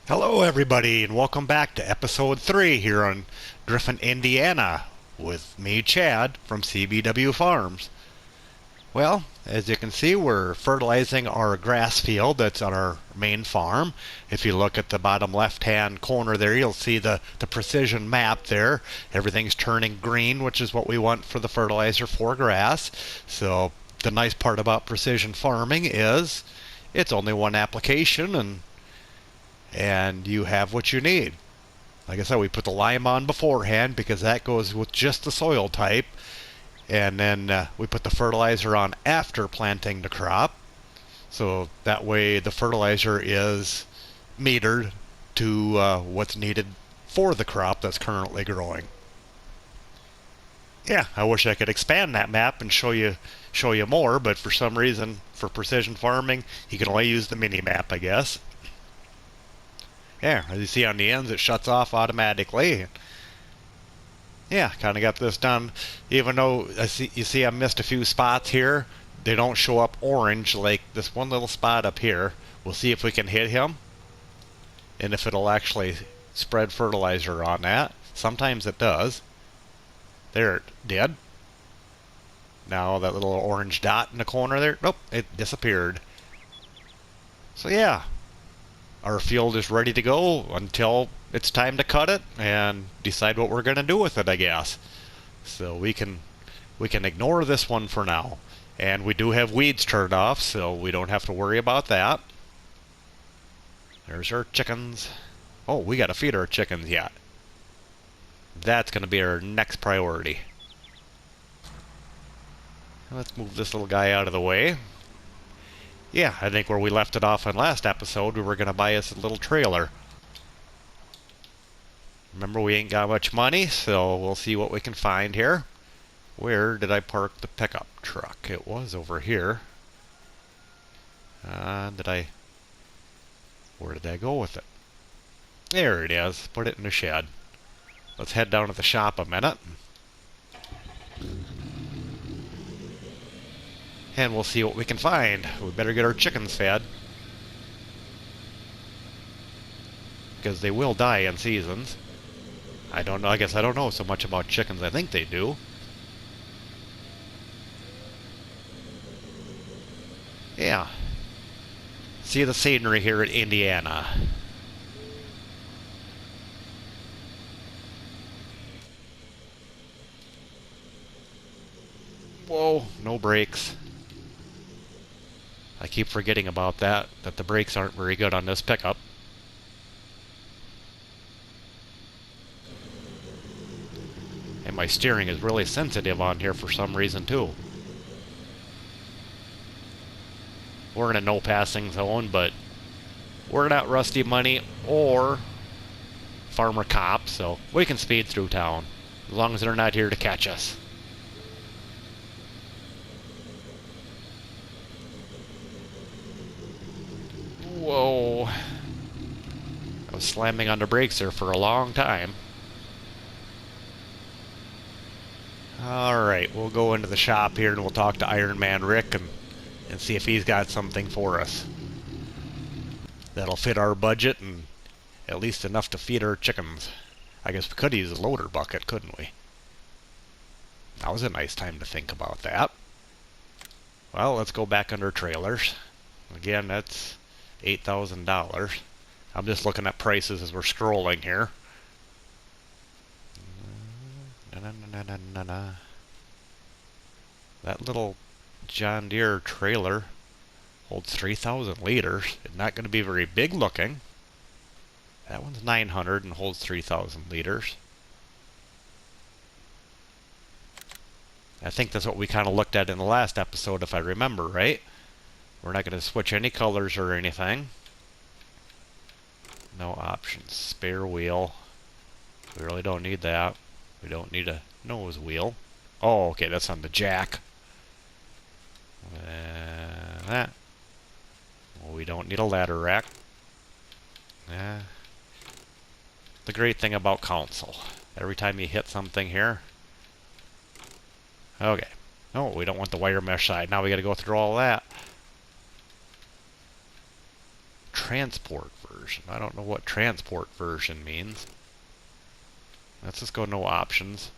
Hello, everybody, and welcome back to episode 3 here on Griffin, Indiana, with me, Chad, from CBW Farms. Well, as you can see, we're fertilizing our grass field that's on our main farm. If you look at the bottom left-hand corner there, you'll see the precision map there. Everything's turning green, which is what we want for the fertilizer for grass. So the nice part about precision farming is it's only one application, and you have what you need. Like I said, we put the lime on beforehand because that goes with just the soil type, and then we put the fertilizer on after planting the crop, so that way the fertilizer is metered to what's needed for the crop that's currently growing. Yeah, I wish I could expand that map and show you more, but for some reason, for precision farming, you can only use the mini map, I guess. Yeah, as you see on the ends, it shuts off automatically. Yeah, kind of got this done. Even though you see I missed a few spots here, they don't show up orange like this one little spot up here. We'll see if we can hit him and if it'll actually spread fertilizer on that. Sometimes it does. There, it did. Now that little orange dot in the corner there, nope, it disappeared. So yeah, our field is ready to go until it's time to cut it and decide what we're going to do with it, I guess. So we can ignore this one for now. And we do have weeds turned off, so we don't have to worry about that. There's our chickens. Oh, we got to feed our chickens yet. That's going to be our next priority. Let's move this little guy out of the way. Yeah, I think where we left it off in last episode, we were going to buy us a little trailer. Remember, we ain't got much money, so we'll see what we can find here. Where did I park the pickup truck? It was over here. Where did I go with it? There it is. Put it in the shed. Let's head down to the shop a minute. And we'll see what we can find. We better get our chickens fed, because they will die in seasons. I don't know. I guess I don't know so much about chickens. I think they do. Yeah. See the scenery here in Indiana. Whoa, no brakes. I keep forgetting about that the brakes aren't very good on this pickup. And my steering is really sensitive on here for some reason too. We're in a no passing zone, but we're not Rusty Money or Farmer Cop, so we can speed through town as long as they're not here to catch us. Whoa. I was slamming on the brakes there for a long time. Alright, we'll go into the shop here and we'll talk to Iron Man Rick and see if he's got something for us that'll fit our budget and at least enough to feed our chickens. I guess we could use a loader bucket, couldn't we? That was a nice time to think about that. Well, let's go back under trailers. Again, that's $8,000. I'm just looking at prices as we're scrolling here. That little John Deere trailer holds 3,000 liters. It's not going to be very big looking. That one's 900 and holds 3,000 liters. I think that's what we kind of looked at in the last episode, if I remember right. We're not going to switch any colors or anything. No options. Spare wheel. We really don't need that. We don't need a nose wheel. Oh, okay, that's on the jack. That. Well, we don't need a ladder rack. The great thing about console. Every time you hit something here. Okay. Oh, we don't want the wire mesh side. Now we got to go through all that. transport version. I don't know what transport version means. Let's just go no options.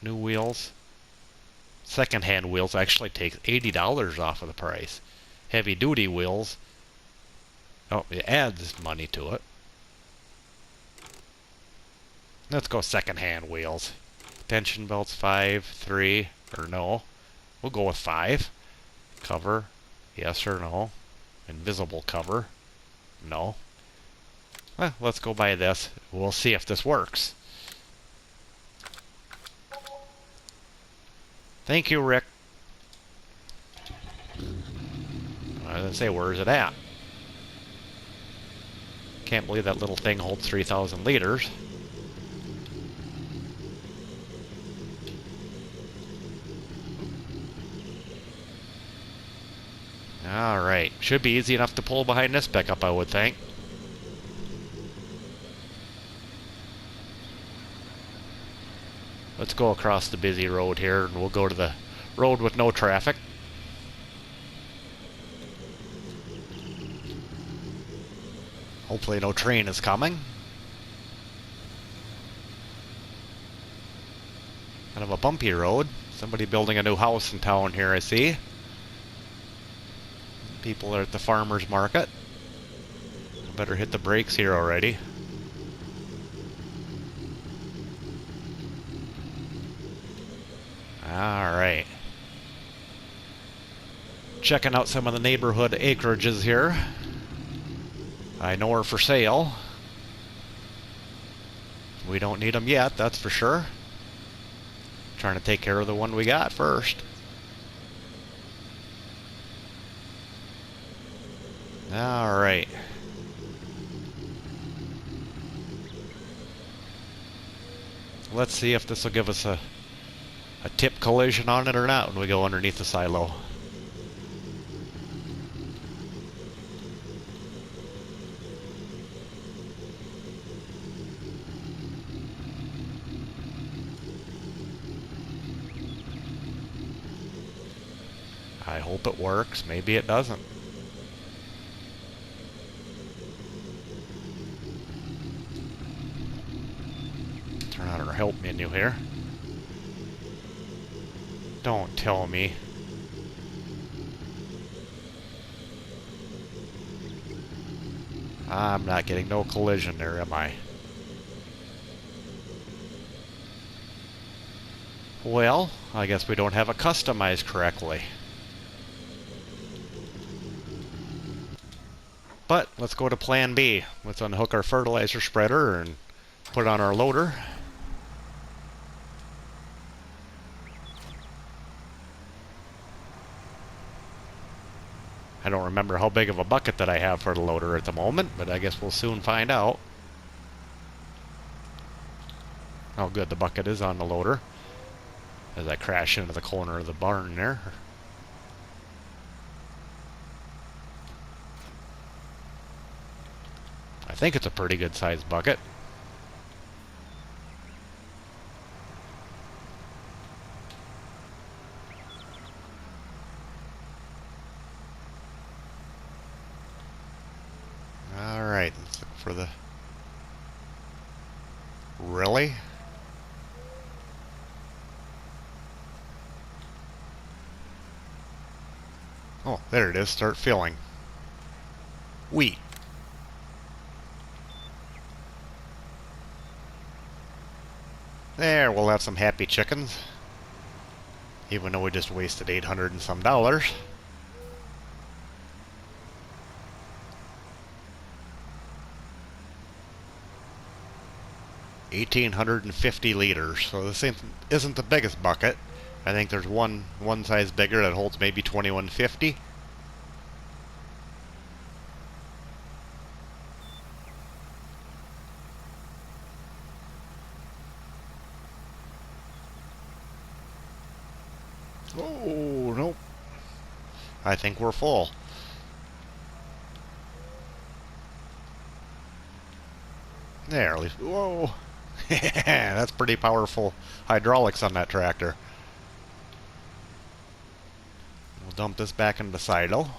New wheels. Second-hand wheels actually takes $80 off of the price. Heavy-duty wheels, oh, it adds money to it. Let's go second-hand wheels. Tension belts 5, 3, or no. We'll go with 5. Cover, yes or no. Invisible cover, no. Well, let's go buy this. We'll see if this works. Thank you, Rick. I was gonna say, where is it at? Can't believe that little thing holds 3,000 liters. Alright, should be easy enough to pull behind this pickup, I would think. Let's go across the busy road here, and we'll go to the road with no traffic. Hopefully no train is coming. Kind of a bumpy road. Somebody building a new house in town here, I see. People are at the farmer's market. I better hit the brakes here already. Alright. Checking out some of the neighborhood acreages here. I know are for sale. We don't need them yet, that's for sure. Trying to take care of the one we got first. Alright. Let's see if this will give us a tip collision on it or not when we go underneath the silo. I hope it works. Maybe it doesn't. Turn on our help menu here. Don't tell me. I'm not getting no collision there, am I? Well, I guess we don't have it customized correctly. But let's go to plan B. Let's unhook our fertilizer spreader and put it on our loader. I don't remember how big of a bucket that I have for the loader at the moment, but I guess we'll soon find out. Oh good, the bucket is on the loader. As I crash into the corner of the barn there. I think it's a pretty good sized bucket. Alright, let's look for the... Really? Oh, there it is. Start filling. Wheat. There, we'll have some happy chickens. Even though we just wasted $800 and some. $1,850 liters. So this isn't the biggest bucket. I think there's one size bigger that holds maybe 2,150. Oh, nope. I think we're full. There, at least. Whoa. That's pretty powerful hydraulics on that tractor. We'll dump this back into the silo.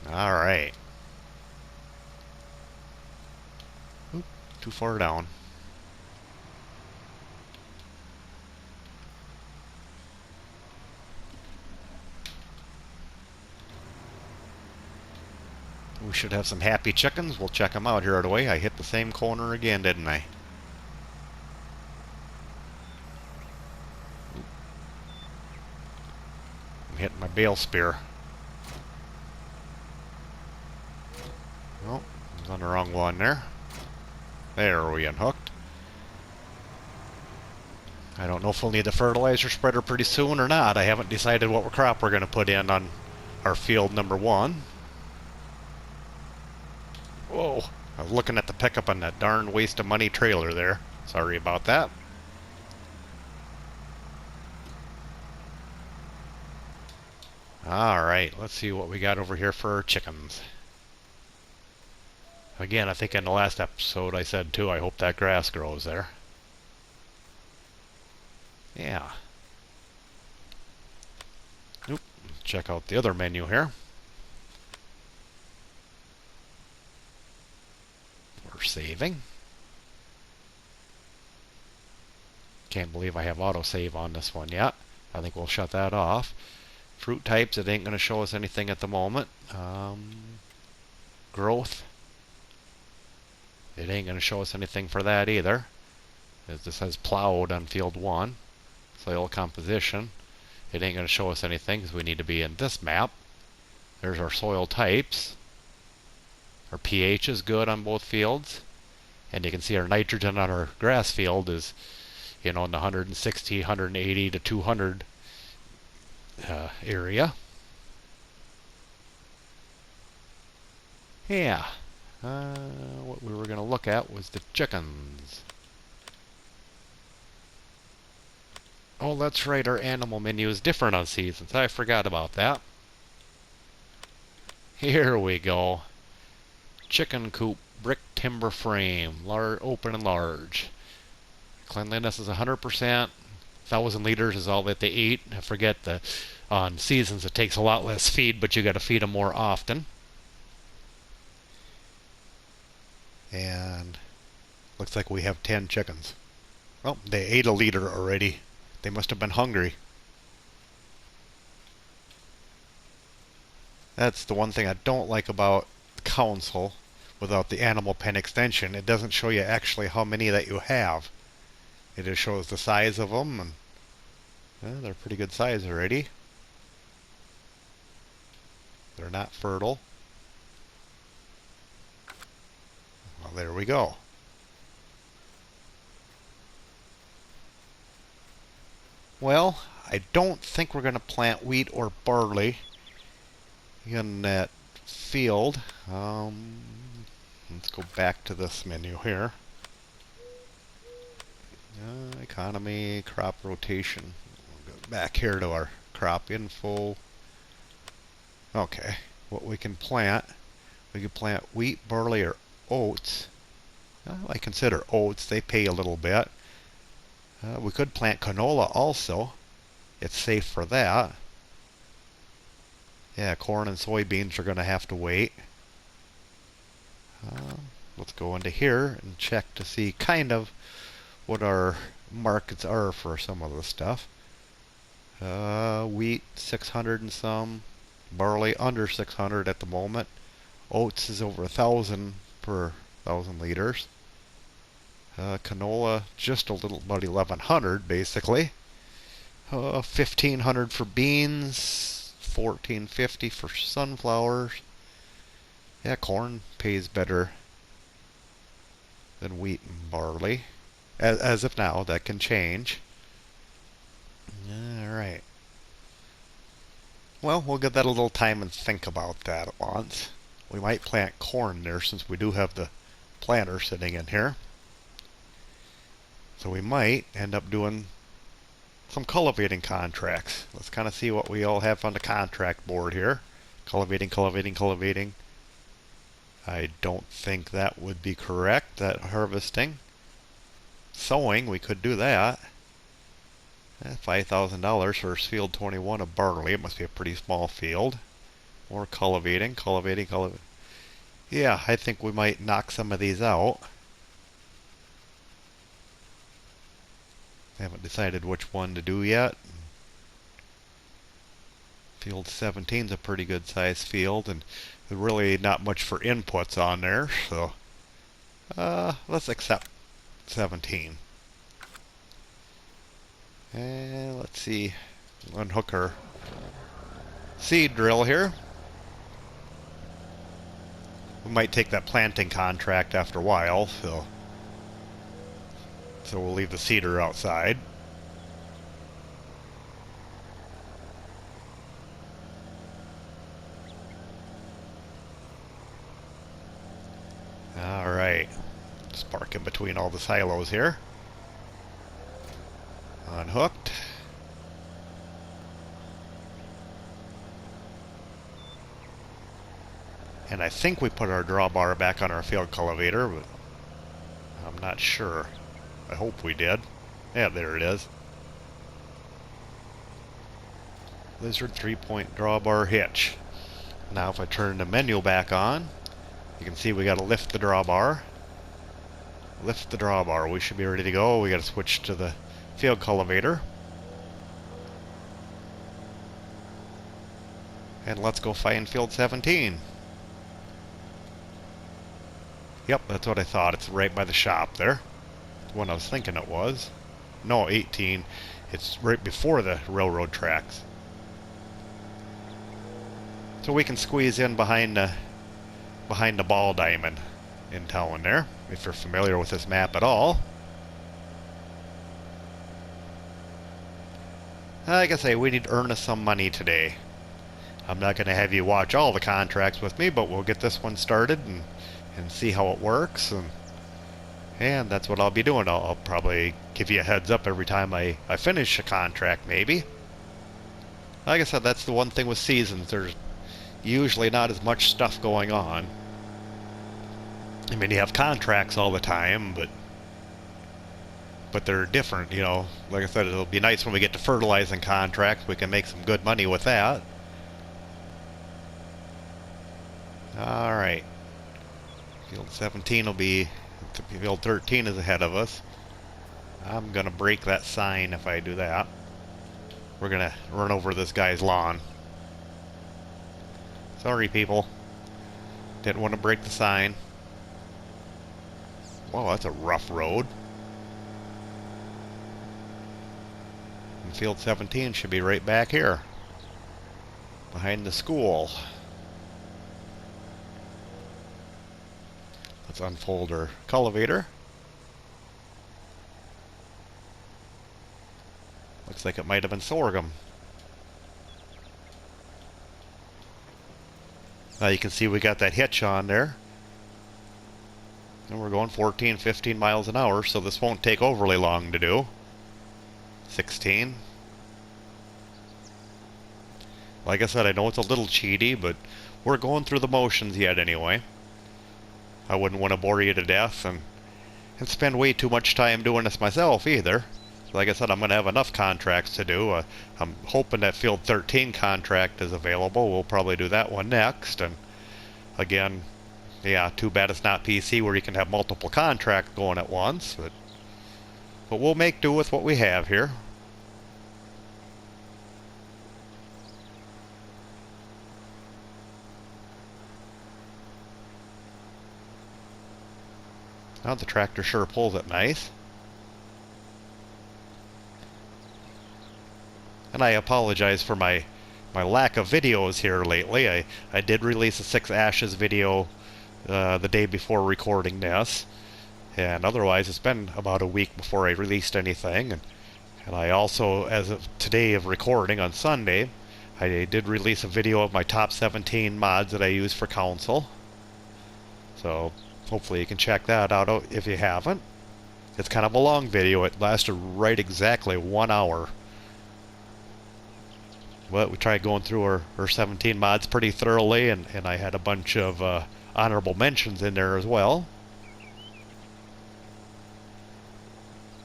Alright. Oop, too far down. We should have some happy chickens. We'll check them out here right away. I hit the same corner again, didn't I? I'm hitting my bale spear. Oh, I was on the wrong one there. There we unhooked. I don't know if we'll need the fertilizer spreader pretty soon or not. I haven't decided what crop we're going to put in on our field number 1. Whoa, I was looking at the pickup on that darn waste of money trailer there. Sorry about that. Alright, let's see what we got over here for our chickens. Again, I think in the last episode I said too, I hope that grass grows there. Yeah. Oop, check out the other menu here. We're saving. Can't believe I have autosave on this one yet. I think we'll shut that off. Fruit types, it ain't going to show us anything at the moment. Growth. It ain't going to show us anything for that either. This says plowed on field 1. Soil composition. It ain't going to show us anything because we need to be in this map. There's our soil types. Our pH is good on both fields. And you can see our nitrogen on our grass field is, you know, in the 160, 180 to 200 area. Yeah. What we were going to look at was the chickens. Oh, that's right, our animal menu is different on seasons. I forgot about that. Here we go. Chicken coop, brick timber frame, open and large. Cleanliness is 100%. 1,000 liters is all that they eat. I forget on seasons it takes a lot less feed, but you got to feed them more often. And looks like we have 10 chickens. Well, they ate a liter already. They must have been hungry. That's the one thing I don't like about Council without the animal pen extension. It doesn't show you actually how many that you have. It just shows the size of them, and they're pretty good size already. They're not fertile. Well, there we go. Well, I don't think we're going to plant wheat or barley in that field. Let's go back to this menu here. Economy, crop rotation. We'll go back here to our crop info. Okay, what we can plant wheat, barley, or oats. I consider oats. They pay a little bit. We could plant canola also. It's safe for that. Yeah, corn and soybeans are going to have to wait. Let's go into here and check to see kind of what our markets are for some of the stuff. Wheat 600 and some. Barley under 600 at the moment. Oats is over 1,000 per 1,000 liters. Canola just a little about 1,100 basically. 1,500 for beans, 1,450 for sunflowers. Yeah, corn pays better than wheat and barley. As of now, that can change. Alright. Well, we'll give that a little time and think about that at once. We might plant corn there since we do have the planter sitting in here. So we might end up doing some cultivating contracts. Let's kind of see what we all have on the contract board here. Cultivating. I don't think that would be correct, that harvesting. Sowing, we could do that. $5,000 for field 21 of barley. It must be a pretty small field. Or cultivating. Yeah, I think we might knock some of these out. I haven't decided which one to do yet. Field 17 is a pretty good sized field, and really not much for inputs on there, so let's accept 17. And let's see, unhook our seed drill here. We might take that planting contract after a while, so we'll leave the seeder outside. Alright, spark in between all the silos here. Unhooked. And I think we put our drawbar back on our field cultivator, but I'm not sure. I hope we did. Yeah, there it is. Lizard 3-point drawbar hitch. Now if I turn the menu back on, you can see we got to lift the drawbar. Lift the drawbar. We should be ready to go. We got to switch to the field cultivator. And let's go find field 17. Yep, that's what I thought. It's right by the shop there. The one I was thinking it was. No, 18. It's right before the railroad tracks. So we can squeeze in behind the ball diamond in town there, if you're familiar with this map at all. Like I say, we need to earn us some money today. I'm not going to have you watch all the contracts with me, but we'll get this one started and see how it works. And that's what I'll be doing. I'll probably give you a heads up every time I finish a contract, maybe. Like I said, that's the one thing with seasons. There's usually not as much stuff going on. I mean, you have contracts all the time, but they're different, you know. Like I said, it'll be nice when we get to fertilizing contracts. We can make some good money with that. Alright. Field 17 will be... Field 13 is ahead of us. I'm going to break that sign if I do that. We're going to run over this guy's lawn. Sorry, people. Didn't want to break the sign. Whoa, that's a rough road. And field 17 should be right back here. Behind the school. Let's unfold our cultivator. Looks like it might have been sorghum. Now you can see we got that hitch on there. And we're going 14, 15 miles an hour, so this won't take overly long to do. 16. Like I said, I know it's a little cheaty, but we're going through the motions yet anyway. I wouldn't want to bore you to death and spend way too much time doing this myself either. Like I said, I'm going to have enough contracts to do. I'm hoping that Field 13 contract is available. We'll probably do that one next. And again, yeah, too bad it's not PC where you can have multiple contracts going at once. But we'll make do with what we have here. Now the tractor sure pulls it nice. And I apologize for my lack of videos here lately. I did release a 6 Ashes video the day before recording this. And otherwise it's been about a week before I released anything. And I also, as of today of recording on Sunday, I did release a video of my top 17 mods that I use for council. So hopefully you can check that out if you haven't. It's kind of a long video. It lasted right exactly 1 hour. But we tried going through our 17 mods pretty thoroughly, and I had a bunch of honorable mentions in there as well.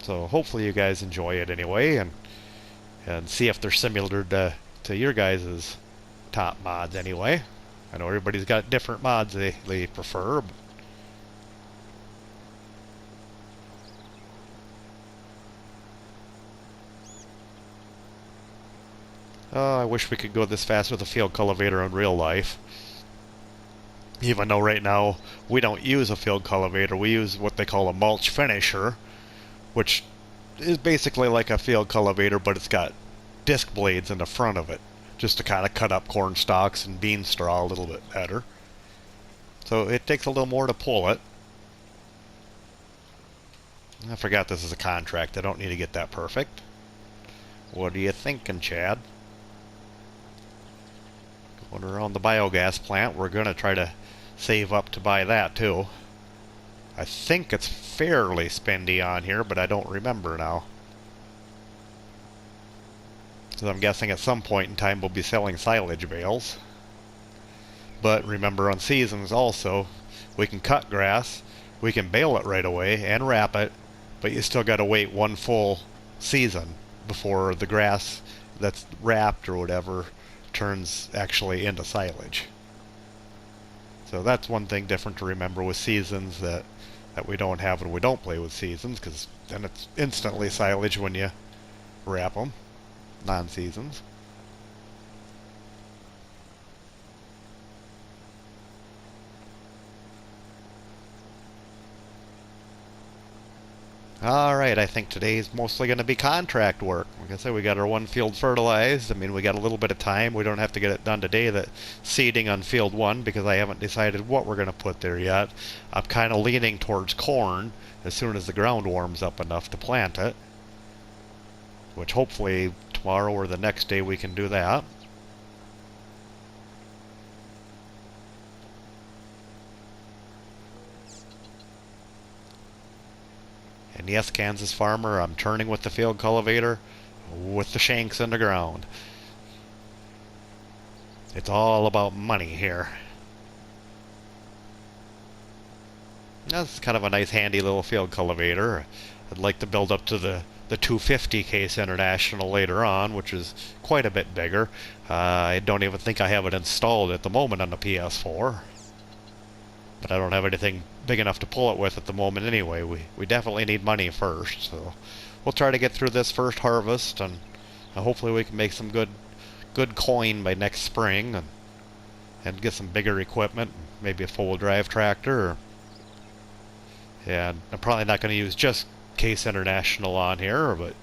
So hopefully you guys enjoy it anyway, and see if they're similar to your guys' top mods anyway. I know everybody's got different mods they prefer. I wish we could go this fast with a field cultivator in real life. Even though right now we don't use a field cultivator, we use what they call a mulch finisher, which is basically like a field cultivator, but it's got disc blades in the front of it, just to kind of cut up corn stalks and bean straw a little bit better. So it takes a little more to pull it. I forgot this is a contract. I don't need to get that perfect. What are you thinking, Chad? Going around the biogas plant, we're going to try to save up to buy that too. I think it's fairly spendy on here, but I don't remember now. So I'm guessing at some point in time we'll be selling silage bales. But remember, on seasons also, we can cut grass, we can bale it right away and wrap it, but you still got to wait one full season before the grass that's wrapped or whatever turns actually into silage. So that's one thing different to remember with seasons that we don't have when we don't play with seasons, because then it's instantly silage when you wrap them, non-seasons. Alright, I think today's mostly going to be contract work. Like I said, we got our one field fertilized. I mean, we got a little bit of time. We don't have to get it done today, the seeding on field 1, because I haven't decided what we're going to put there yet. I'm kind of leaning towards corn as soon as the ground warms up enough to plant it, which hopefully tomorrow or the next day we can do that. And yes, Kansas farmer, I'm turning with the field cultivator with the shanks in the ground. It's all about money here. This is kind of a nice handy little field cultivator. I'd like to build up to the 250 Case International later on, which is quite a bit bigger. I don't even think I have it installed at the moment on the PS4. But I don't have anything big enough to pull it with at the moment anyway. We definitely need money first, so we'll try to get through this first harvest, and hopefully we can make some good coin by next spring, and get some bigger equipment, maybe a four-wheel drive tractor. And I'm probably not going to use just Case International on here, but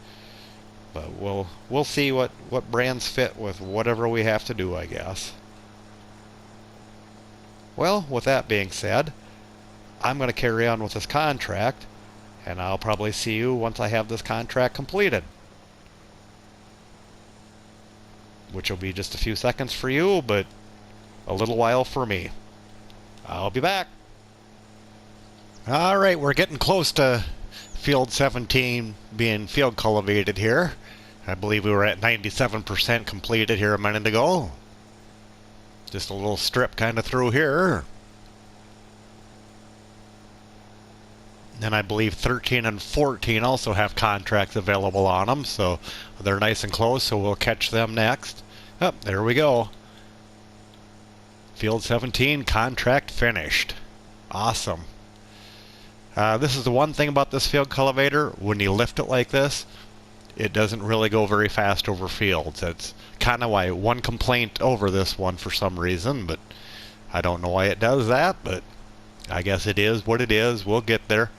we'll see what brands fit with whatever we have to do, I guess. Well, with that being said, I'm going to carry on with this contract, and I'll probably see you once I have this contract completed. Which will be just a few seconds for you, but a little while for me. I'll be back. Alright, we're getting close to field 17 being field cultivated here. I believe we were at 97% completed here a minute ago. Just a little strip kind of through here. And I believe 13 and 14 also have contracts available on them, so they're nice and close, so we'll catch them next. Oh, there we go. Field 17 contract finished. Awesome. This is the one thing about this field cultivator. When you lift it like this, it doesn't really go very fast over fields. That's kind of why one complaint over this one for some reason, but I don't know why it does that, but I guess it is what it is. We'll get there.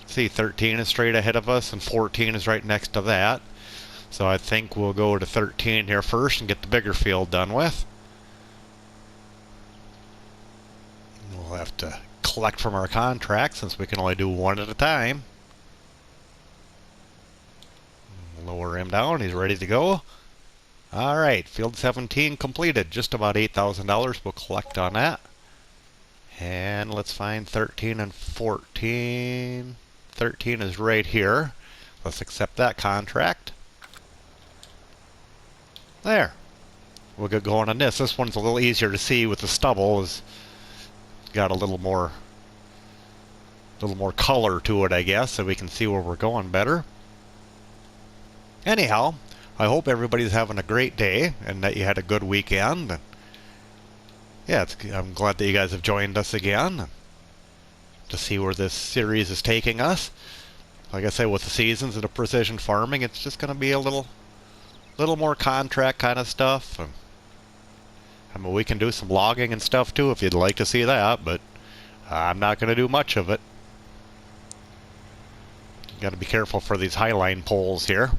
See, 13 is straight ahead of us, and 14 is right next to that. So I think we'll go to 13 here first and get the bigger field done with. We'll have to collect from our contract since we can only do one at a time. Lower him down, he's ready to go. Alright, field 17 completed. Just about $8,000 we'll collect on that. And let's find 13 and 14. 13 is right here. Let's accept that contract. There. We'll get going on this. This one's a little easier to see with the stubble, as got a little more color to it, I guess, so we can see where we're going better. Anyhow, I hope everybody's having a great day and that you had a good weekend. Yeah, I'm glad that you guys have joined us again to see where this series is taking us. Like I say, with the seasons of the precision farming, it's just going to be a little more contract kind of stuff. And, I mean, we can do some logging and stuff too if you'd like to see that, but I'm not going to do much of it. You got to be careful for these highline poles here.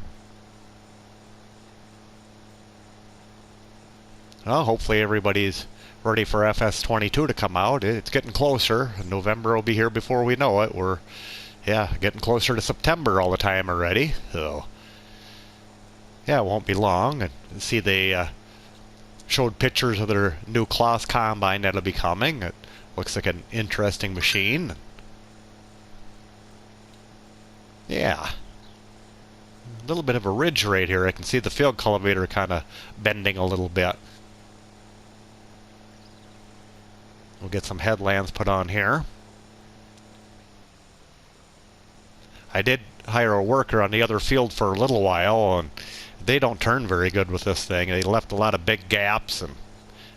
Well, hopefully everybody's ready for FS22 to come out. It's getting closer. November will be here before we know it. We're, yeah, getting closer to September all the time already. So, yeah, it won't be long. And see, they showed pictures of their new Kloss combine that'll be coming. It looks like an interesting machine. Yeah. A little bit of a ridge right here. I can see the field cultivator kind of bending a little bit. We'll get some headlands put on here. I did hire a worker on the other field for a little while, and they don't turn very good with this thing. They left a lot of big gaps, and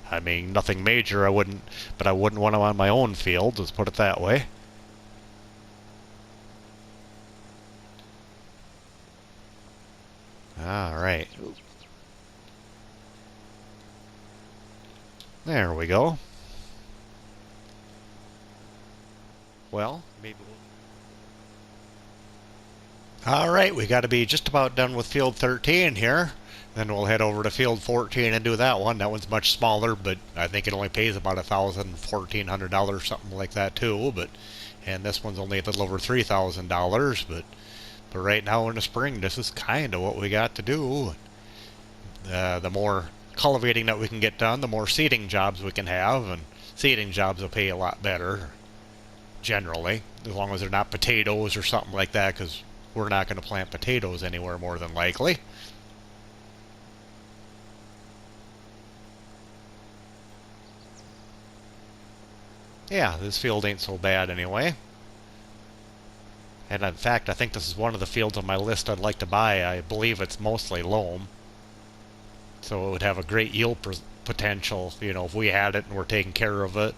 I mean, nothing major. But I wouldn't want them on my own field, let's put it that way. All right. There we go. Well, maybe all right, we got to be just about done with field 13 here. Then we'll head over to field 14 and do that one. That one's much smaller, but I think it only pays about $1,400, something like that too. And this one's only a little over $3,000. But right now in the spring, this is kind of what we got to do. The more cultivating that we can get done, the more seeding jobs we can have, and seeding jobs will pay a lot better. Generally, as long as they're not potatoes or something like that, because we're not going to plant potatoes anywhere more than likely. Yeah, this field ain't so bad anyway. And in fact, I think this is one of the fields on my list I'd like to buy. I believe it's mostly loam. So it would have a great yield potential, you know, if we had it and we're taking care of it.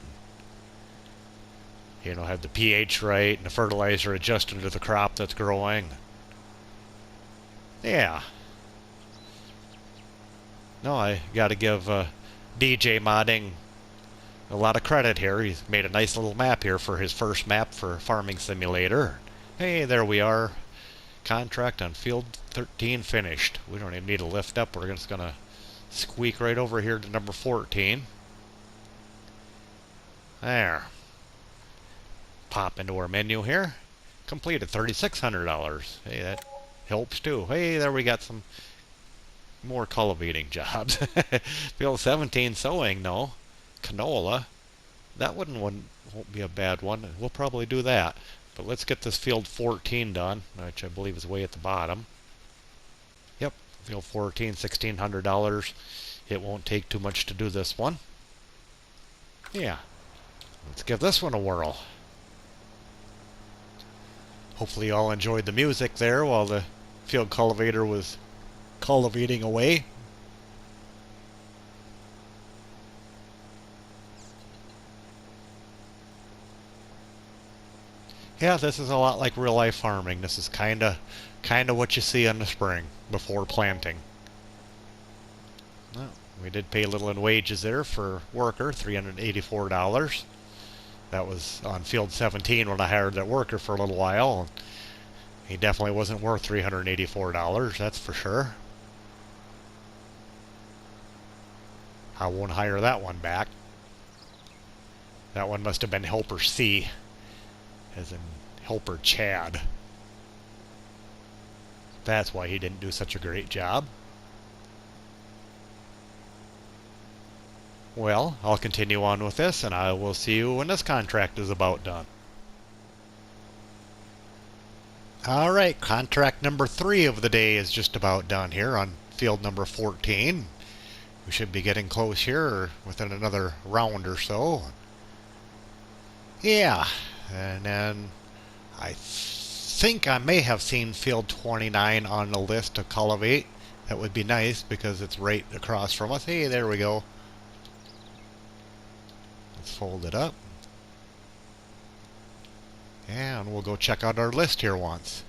You know, have the pH right and the fertilizer adjusted to the crop that's growing. Yeah. No, I got to give DJ Modding a lot of credit here. He's made a nice little map here for his first map for Farming Simulator. Hey, there we are. Contract on field 13 finished. We don't even need to lift up. We're just going to squeak right over here to number 14. There. Pop into our menu here. Completed $3,600. Hey, that helps too. Hey, there we got some more cultivating jobs. Field 17 sowing, no. Canola. That won't be a bad one. We'll probably do that. But let's get this field 14 done, which I believe is way at the bottom. Yep, field 14, $1,600. It won't take too much to do this one. Yeah. Let's give this one a whirl. Hopefully you all enjoyed the music there while the field cultivator was cultivating away. Yeah, this is a lot like real life farming. This is kinda what you see in the spring before planting. Well, we did pay a little in wages there for worker, $384. That was on field 17 when I hired that worker for a little while. He definitely wasn't worth $384, that's for sure. I won't hire that one back. That one must have been helper C, as in helper Chad. That's why he didn't do such a great job. Well, I'll continue on with this, and I will see you when this contract is about done. Alright, contract number 3 of the day is just about done here on field number 14. We should be getting close here within another round or so. Yeah, and then I think I may have seen field 29 on the list to cultivate. That would be nice because it's right across from us. Hey, there we go. Let's fold it up. And we'll go check out our list here once.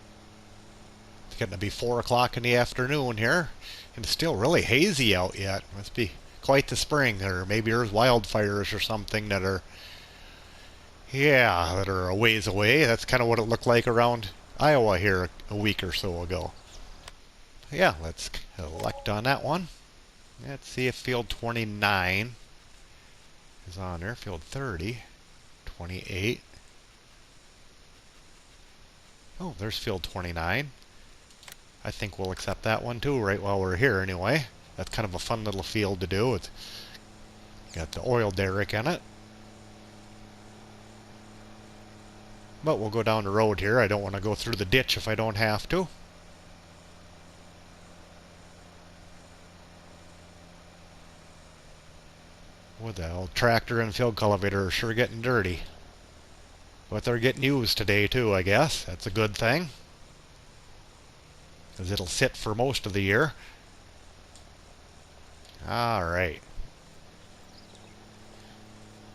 It's getting to be 4 o'clock in the afternoon here. And it's still really hazy out yet. Must be quite the spring. Or maybe there's wildfires or something that are, yeah, that are a ways away. That's kind of what it looked like around Iowa here a week or so ago. Yeah, let's elect on that one. Let's see if field 29 is on there. Field 30, 28. Oh, there's field 29. I think we'll accept that one too right while we're here anyway. That's kind of a fun little field to do. It's got the oil derrick in it. But we'll go down the road here. I don't want to go through the ditch if I don't have to. Well, the old tractor and field cultivator are sure getting dirty. But they're getting used today too, I guess. That's a good thing. Because it'll sit for most of the year. Alright.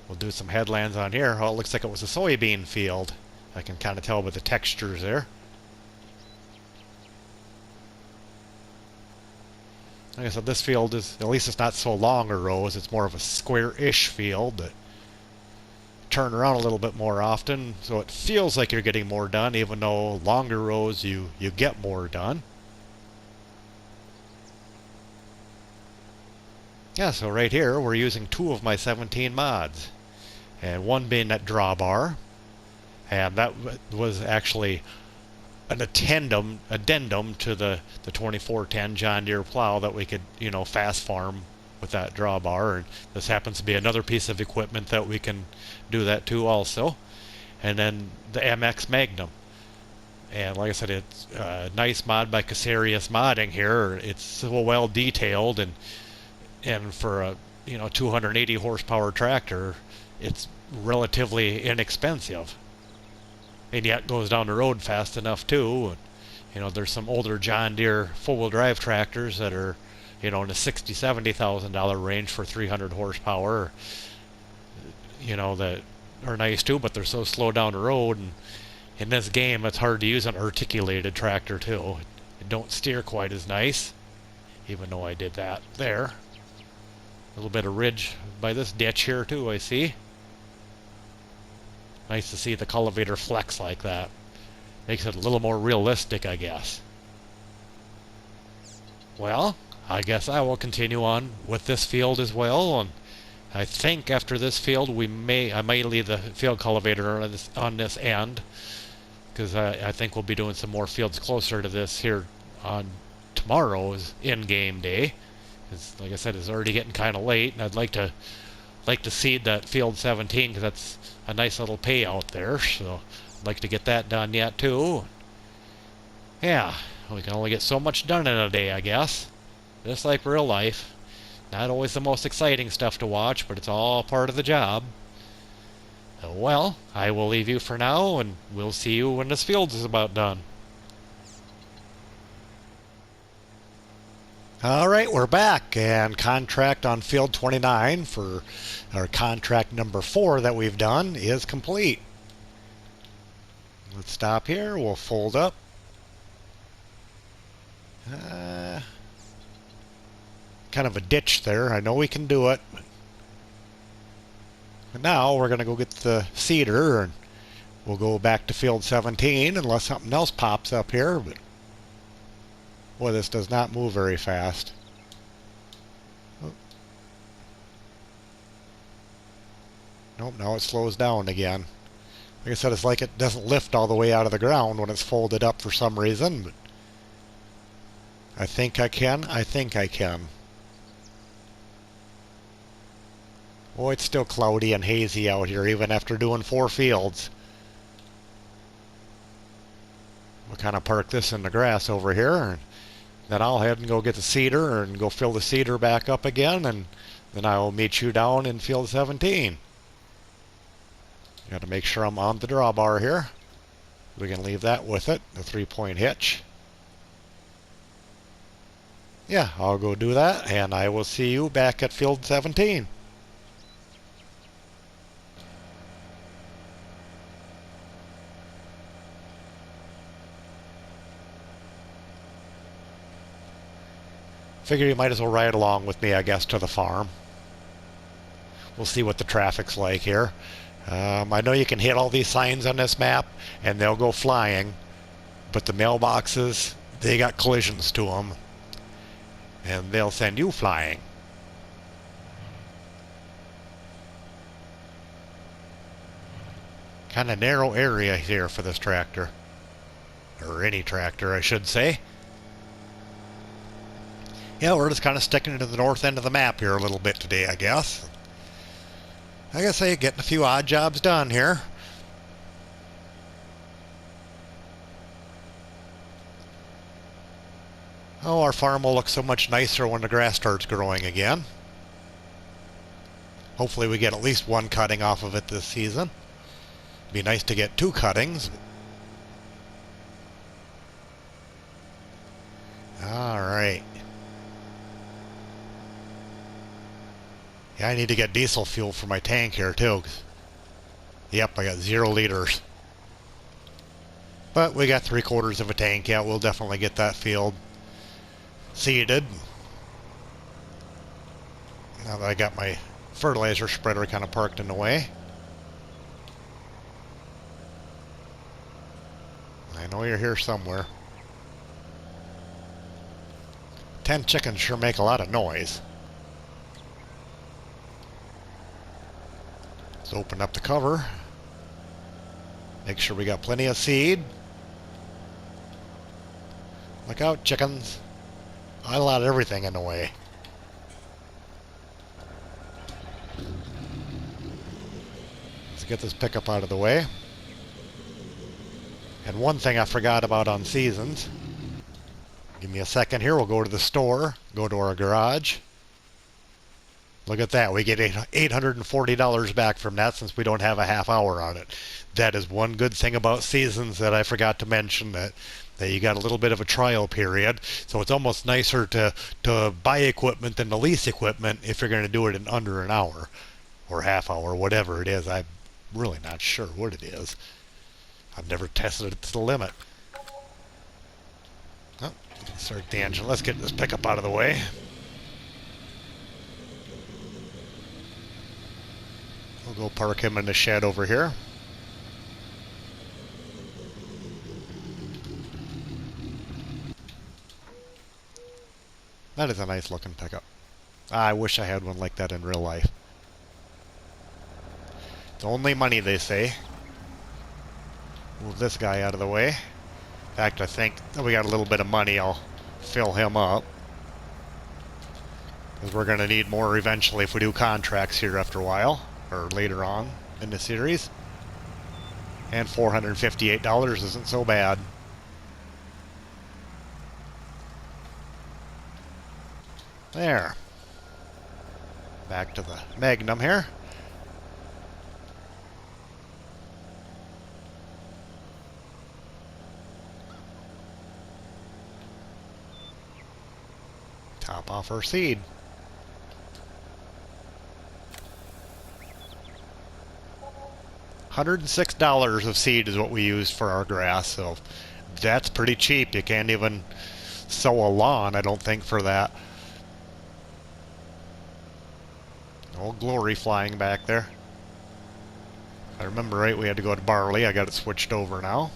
We'll do some headlands on here. Oh, it looks like it was a soybean field. I can kind of tell by the textures there. Like I said, this field is, at least it's not so long a rows, it's more of a square-ish field that turn around a little bit more often, so it feels like you're getting more done, even though longer rows you get more done. Yeah, so right here we're using 2 of my 17 mods, and one being that drawbar, and that was actually an addendum to the 2410 John Deere plow that we could, you know, fast farm with that drawbar. And this happens to be another piece of equipment that we can do that to also. And then the MX Magnum. And like I said, it's a nice mod by Casarius Modding here. It's so well detailed, and for a 280 horsepower tractor, it's relatively inexpensive. And yet goes down the road fast enough too. There's some older John Deere four-wheel drive tractors that are, in the $60,000-$70,000 range for 300 horsepower. That are nice too, but they're so slow down the road. And in this game, it's hard to use an articulated tractor too. It don't steer quite as nice, even though I did that there. A little bit of ridge by this ditch here too, I see. Nice to see the cultivator flex like that. Makes it a little more realistic, I guess. Well, I guess I will continue on with this field as well. And I think after this field, I may leave the field cultivator on this end, because I think we'll be doing some more fields closer to this here on tomorrow's in-game day. Like I said, it's already getting kind of late, and I'd like to seed that field 17 because that's a nice little payout there. So I'd like to get that done yet too. Yeah, we can only get so much done in a day, I guess. Just like real life. Not always the most exciting stuff to watch, but it's all part of the job. Well, I will leave you for now, and we'll see you when this field is about done. Alright, we're back, and contract on field 29 for our contract number 4 that we've done is complete. Let's stop here, we'll fold up. Kind of a ditch there, I know we can do it. But now we're going to go get the seeder, and we'll go back to field 17 unless something else pops up here. But boy, this does not move very fast. Oh. Nope, now it slows down again. Like I said, it's like it doesn't lift all the way out of the ground when it's folded up for some reason. But I think I can. I think I can. Oh, it's still cloudy and hazy out here, even after doing 4 fields. We'll kind of park this in the grass over here, and then I'll head and go get the seeder and go fill the seeder back up again, and then I will meet you down in field 17. Got to make sure I'm on the drawbar here. We can leave that with it, the 3-point hitch. Yeah, I'll go do that, and I will see you back at field 17. Figure you might as well ride along with me, I guess, to the farm. We'll see what the traffic's like here. I know you can hit all these signs on this map, and they'll go flying, but the mailboxes, they got collisions to them, and they'll send you flying. Kind of narrow area here for this tractor. Or any tractor, I should say. Yeah, we're just kind of sticking to the north end of the map here a little bit today, I guess. Like I say, getting a few odd jobs done here. Oh, our farm will look so much nicer when the grass starts growing again. Hopefully we get at least one cutting off of it this season. Be nice to get 2 cuttings. Alright. Yeah, I need to get diesel fuel for my tank here too. Yep, I got 0 liters. But we got 3/4 of a tank. Yeah, we'll definitely get that field seeded. Now that I got my fertilizer spreader kind of parked in the way. I know you're here somewhere. 10 chickens sure make a lot of noise. Let's open up the cover. Make sure we got plenty of seed. Look out, chickens. I allowed everything in the way. Let's get this pickup out of the way. And one thing I forgot about on seasons. Give me a second here. We'll go to the store. Go to our garage. Look at that. We get $840 back from that since we don't have a half hour on it. That is one good thing about seasons that I forgot to mention, that you got a little bit of a trial period. So it's almost nicer to buy equipment than to lease equipment if you're going to do it in under an hour or half hour, whatever it is. I'm really not sure what it is. I've never tested it to the limit. Oh, start the engine. Let's get this pickup out of the way. We'll go park him in the shed over here. That is a nice looking pickup. I wish I had one like that in real life. It's only money, they say. Move this guy out of the way. In fact, I think that we got a little bit of money. I'll fill him up. Because we're going to need more eventually if we do contracts here after a while. Or later on in the series. And $458 isn't so bad. There. Back to the Magnum here. Top off our seed. $106 of seed is what we used for our grass, so that's pretty cheap. You can't even sow a lawn, I don't think, for that. Old Glory flying back there. If I remember right, we had to go to barley. I got it switched over now.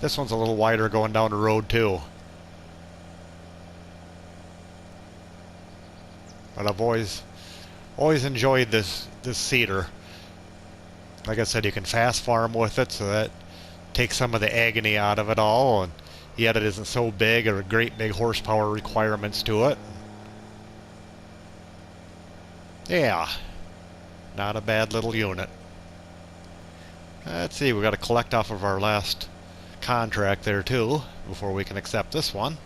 This one's a little wider going down the road too. But I've always enjoyed this seeder. Like I said, you can fast farm with it, so that takes some of the agony out of it all, and yet it isn't so big or great big horsepower requirements to it. Yeah, not a bad little unit. Let's see, we got to collect off of our last contract there too before we can accept this one.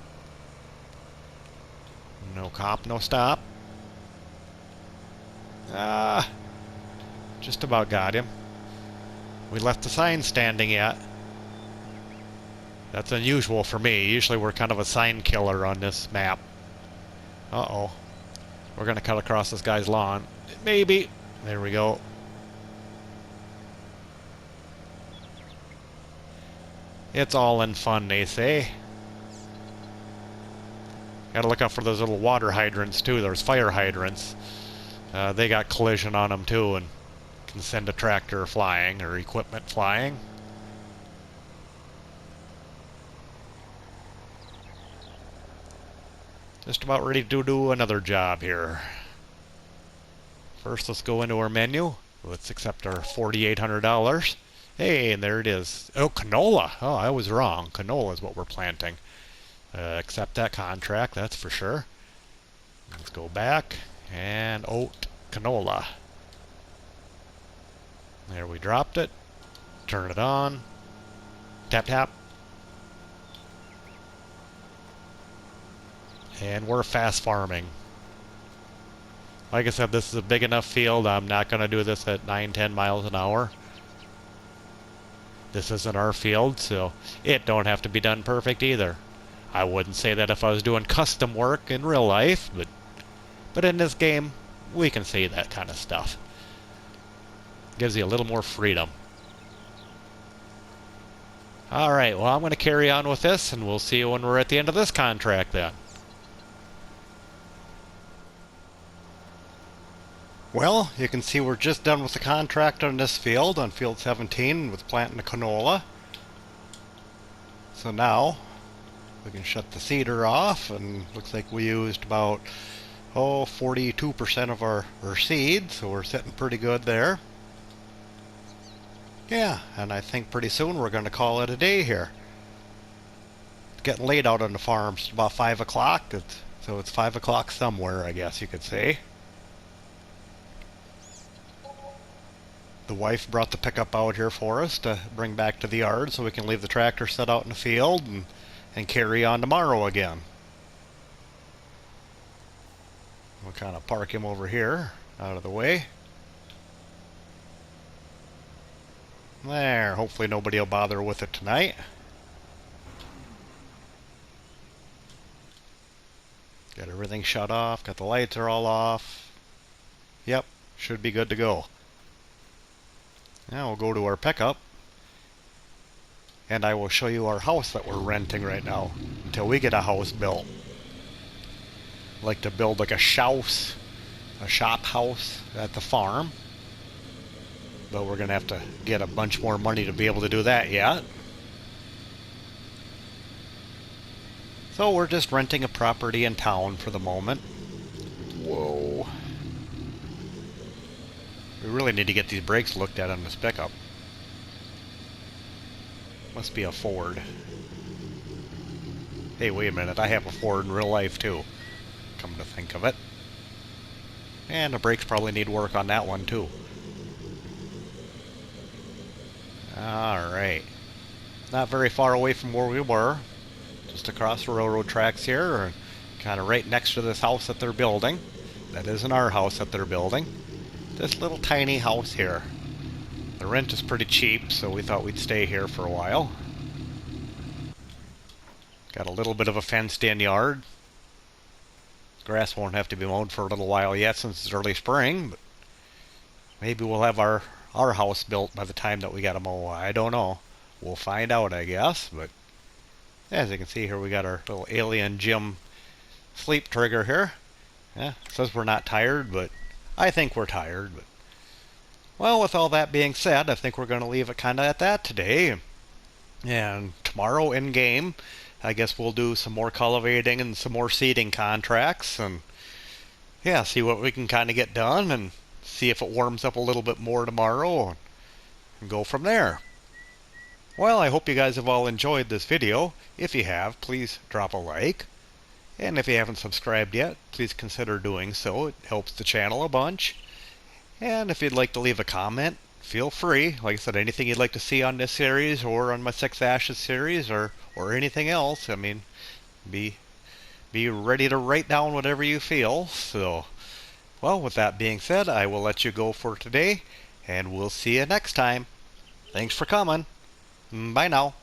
No cop, no stop. Ah, just about got him. We left the sign standing yet. That's unusual for me. Usually we're kind of a sign killer on this map. Uh-oh. We're going to cut across this guy's lawn. Maybe. There we go. It's all in fun, they say. Gotta look out for those little water hydrants, too. There's fire hydrants. They got collision on them, too, and can send a tractor flying, or equipment flying. Just about ready to do another job here. First, let's go into our menu. Let's accept our $4,800. Hey, and there it is. Oh, canola. Oh, I was wrong. Canola is what we're planting. Accept that contract, that's for sure. Let's go back. And oat canola. There, we dropped it. Turn it on. Tap, tap. And we're fast farming. Like I said, this is a big enough field. I'm not going to do this at 9-10 miles an hour. This isn't our field, so it don't have to be done perfect either. I wouldn't say that if I was doing custom work in real life, but in this game, we can say that kind of stuff. Gives you a little more freedom. Alright, well, I'm going to carry on with this, and we'll see you when we're at the end of this contract then. Well, you can see we're just done with the contract on this field, on field 17, with planting the canola. So now, we can shut the seeder off, and looks like we used about, 42% of our seed, so we're sitting pretty good there. Yeah, and I think pretty soon we're going to call it a day here. It's getting late out on the farm. It's about 5 o'clock, so it's 5 o'clock somewhere, I guess you could say. The wife brought the pickup out here for us to bring back to the yard so we can leave the tractor set out in the field and carry on tomorrow again. We'll kind of park him over here, out of the way. There, hopefully nobody will bother with it tonight. Got everything shut off, got the lights are all off. Yep, should be good to go. Now we'll go to our pickup, and I will show you our house that we're renting right now until we get a house built. I'd like to build like a shop house at the farm, but we're going to have to get a bunch more money to be able to do that yet. So we're just renting a property in town for the moment. Whoa. We really need to get these brakes looked at on this pickup. Must be a Ford. Hey, wait a minute. I have a Ford in real life, too. Come to think of it. And the brakes probably need work on that one, too. Alright. Not very far away from where we were. Just across the railroad tracks here. Kind of right next to this house that they're building. That isn't our house that they're building. This little tiny house here. The rent is pretty cheap, so we thought we'd stay here for a while. Got a little bit of a fenced-in yard. Grass won't have to be mowed for a little while yet since it's early spring, but maybe we'll have our house built by the time that we got to mow. I don't know. We'll find out, I guess, but as you can see here, we got our little alien Jim sleep trigger here. Yeah, it says we're not tired, but I think we're tired. But well, with all that being said, I think we're going to leave it kind of at that today. And tomorrow in game, I guess we'll do some more cultivating and some more seeding contracts, and yeah, see what we can kind of get done, and see if it warms up a little bit more tomorrow, and go from there. Well, I hope you guys have all enjoyed this video. If you have, please drop a like. And if you haven't subscribed yet, please consider doing so. It helps the channel a bunch. And if you'd like to leave a comment, feel free. Like I said, anything you'd like to see on this series or on my Six Ashes series or anything else, I mean, be be ready to write down whatever you feel. So, well, with that being said, I will let you go for today, and we'll see you next time. Thanks for coming. Bye now.